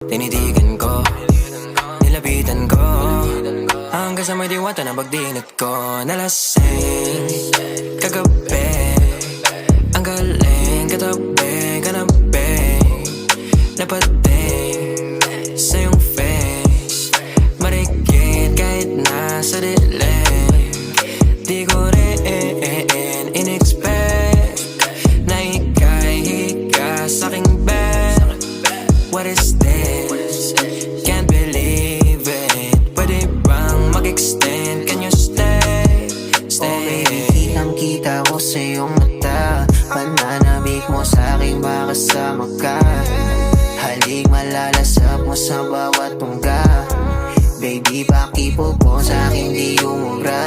Tinitigan ko, nilapitan ko, hanggang sa may diwata na pagdinat ko. Nalasing kagabi, ang galing katabi, kanabi, napating sa iyong face, marikit kahit nasa dilim. Di ko rin in-expect na ika'y hika sa'king bed. What is this? Can't believe it. Pwede bang mag-extend? Can you stay? Stay. Oh baby, kitang-kita ko sa iyong mata. Pananabik mo sa'king makasama ka. Halik malalasap mo sa bawat tungga. Baby, pakipog mo sa'king di umubra.